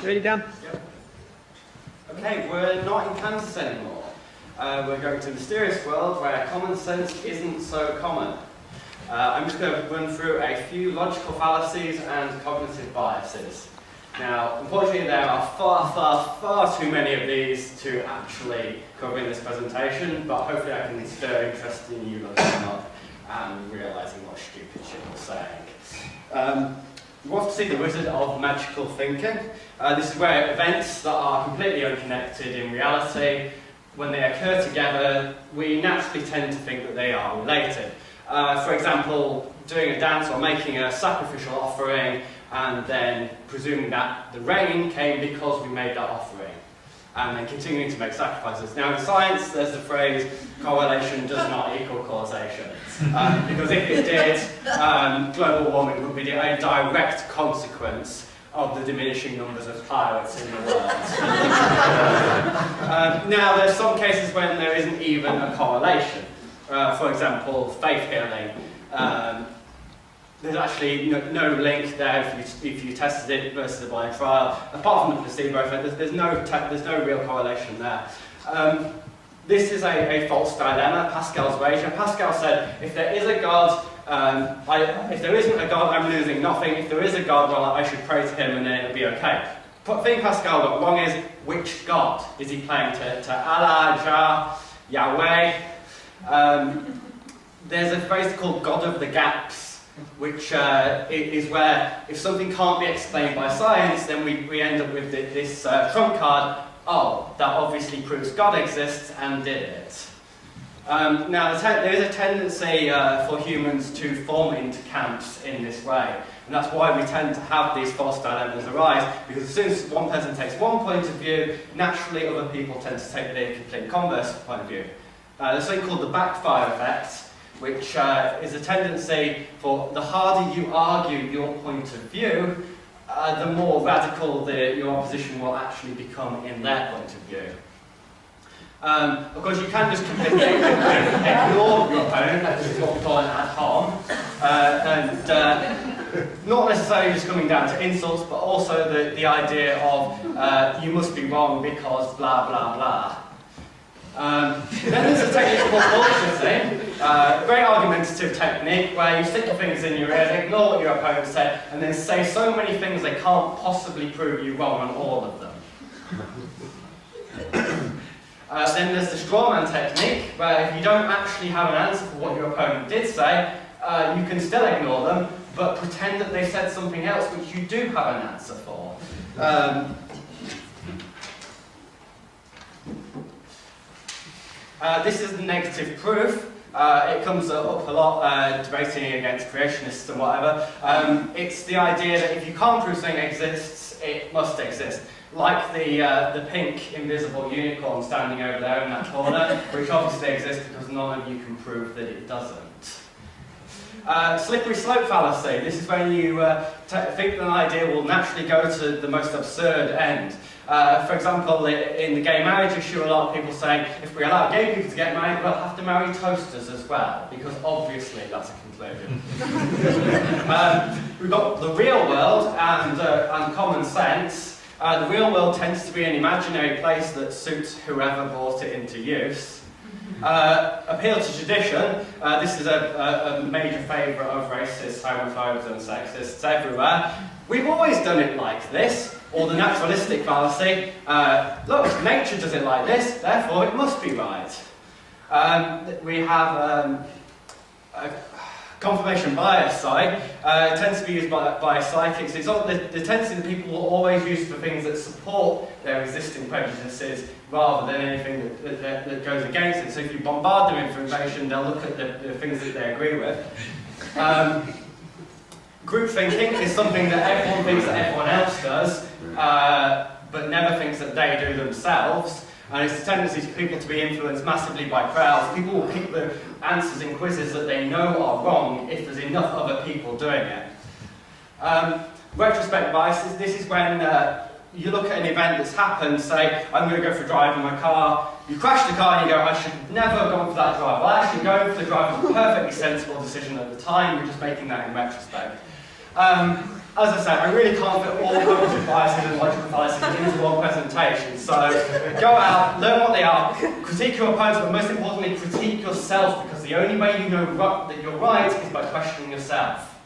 Ready, Dan? Yep. Okay, we're not in Kansas anymore. We're going to a mysterious world where common sense isn't so common. I'm just going to run through a few logical fallacies and cognitive biases. Now, unfortunately, there are far too many of these to actually cover in this presentation, but hopefully I can stir interest in you looking them up and realising what stupid shit we're saying. You want to see the wizard of magical thinking. This is where events that are completely unconnected in reality, when they occur together, we naturally tend to think that they are related. For example, doing a dance or making a sacrificial offering and then presuming that the rain came because we made that offering, and then continuing to make sacrifices. Now in science there's the phrase, correlation does not equal causation. Because if it did, global warming would be a direct consequence of the diminishing numbers of pirates in the world. Now there's some cases when there isn't even a correlation. For example, faith healing. There's actually no link there if you tested it versus a blind trial. Apart from the placebo effect, there's no real correlation there. This is a false dilemma, Pascal's wager. Pascal said, if there is a God, if there isn't a God, I'm losing nothing. If there is a God, well, I should pray to him and then it'll be okay. The thing Pascal got wrong is, which God? Is he playing to Allah, Jah, Yahweh? There's a phrase called God of the gaps, which is where if something can't be explained by science, then we end up with this trump card. Oh, that obviously proves God exists and did it. Now, there is a tendency for humans to form into camps in this way, and that's why we tend to have these false dilemmas arise, because as soon as one person takes one point of view, naturally other people tend to take the complete converse point of view. There's something called the backfire effect, which is a tendency for the harder you argue your point of view, the more radical your opposition will actually become in their point of view. Of course, you can just completely ignore your opponent, that is what we call an ad hom, and not necessarily just coming down to insults, but also the idea of you must be wrong because blah blah blah. Then there's a technique called bullshitting, great argumentative technique where you stick your fingers in your ears, ignore what your opponent said, and then say so many things they can't possibly prove you wrong on all of them. Then there's the straw man technique, where if you don't actually have an answer for what your opponent did say, you can still ignore them, but pretend that they said something else which you do have an answer for. This is the negative proof. It comes up a lot debating against creationists and whatever. It's the idea that if you can't prove something exists, it must exist. Like the pink invisible unicorn standing over there in that corner, which obviously exists because none of you can prove that it doesn't. Slippery slope fallacy. This is when you think that an idea will naturally go to the most absurd end. For example, in the gay marriage issue, a lot of people saying, if we allow gay people to get married, we'll have to marry toasters as well, because obviously that's a conclusion. We've got the real world and common sense. The real world tends to be an imaginary place that suits whoever brought it into use. Appeal to tradition. This is a major favourite of racists, homophobes and sexists everywhere. We've always done it like this. Or the naturalistic fallacy, look, nature does it like this, therefore it must be right. We have confirmation bias, it tends to be used by psychics. It's all, the tendency that people will always use for things that support their existing prejudices rather than anything that goes against it. So if you bombard them with information, they'll look at the things that they agree with. Group thinking is something that everyone thinks that everyone else does, but never thinks that they do themselves. And it's the tendency for people to be influenced massively by crowds. People will pick the answers in quizzes that they know are wrong if there's enough other people doing it. Retrospect bias, this is when you look at an event that's happened, say, I'm going to go for a drive in my car, you crash the car and you go, I should never have gone for that drive. Well, actually going for the drive was a perfectly sensible decision at the time, you're just making that in retrospect. As I said, I really can't fit all cognitive biases and logical fallacies So go out, learn what they are, critique your opponents, but most importantly, critique yourself, because the only way you know that you're right is by questioning yourself.